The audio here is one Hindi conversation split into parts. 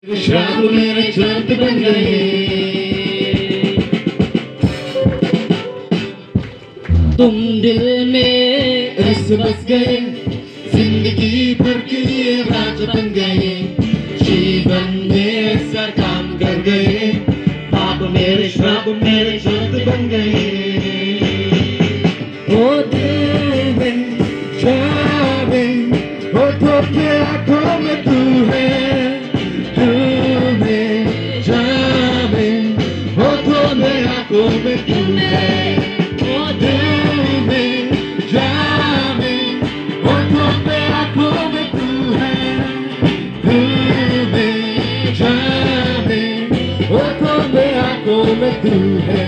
शराब मेरे शर्त बन गए, तुम दिल में ऐसे बस गए, जिंदगी भर के लिए राज बन गए, जीवन में ऐसा काम कर गए, पाप मेरे श्राप मेरे शर्त बन गए। ओ दिल में जावे, ओ धोखे आंखों में तू है, आंखों में तू है, ओ दिल में जावे, होठों पे आंखों में तू है, दिल में जावे, होठों पे आंखों में तू है।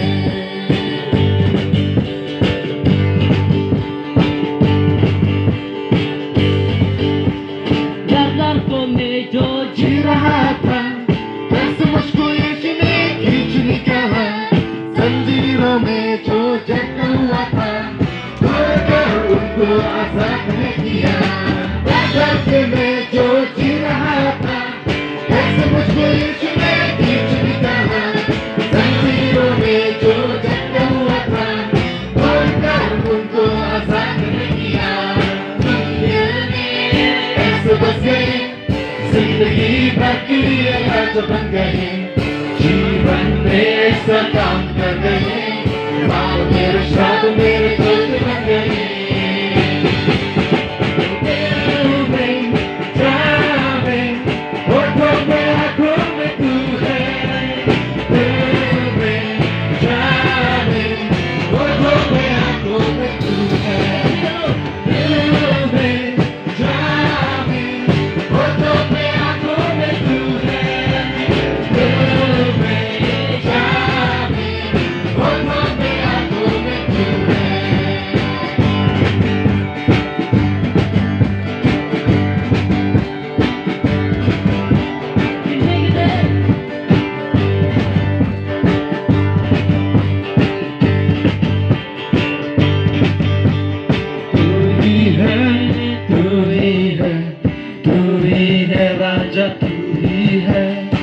लड़कों में जो जी रहा था, बस मुझको यीशु ने खींच निकाला, जंजीरों में जो जकड़ा हुआ था, तोड़कर उनको आजाद ने किया। दर्द में जो जी रहा था, ऐसे मुझको यीशु ने खींच निकाला, जंजीरों में जो जकड़ा हुआ था, तोड़कर उनको आजाद ने किया। ऐसे बस गए, जिंदगी भर के लिए राज बन गए, जीवन में ऐसा काम कर गए, पाप मेरे श्राप मेरे दोस्त बन गए। दिल में जावे, होठों पे आंखों में तू है, दिल में जावे, होठों पे आंखों में तू है, दिल में जावे, होठों पे आंखों में तू है, दिल में जावे, होठों पे आंखों में तू है। तू ही है राजा, तू ही है।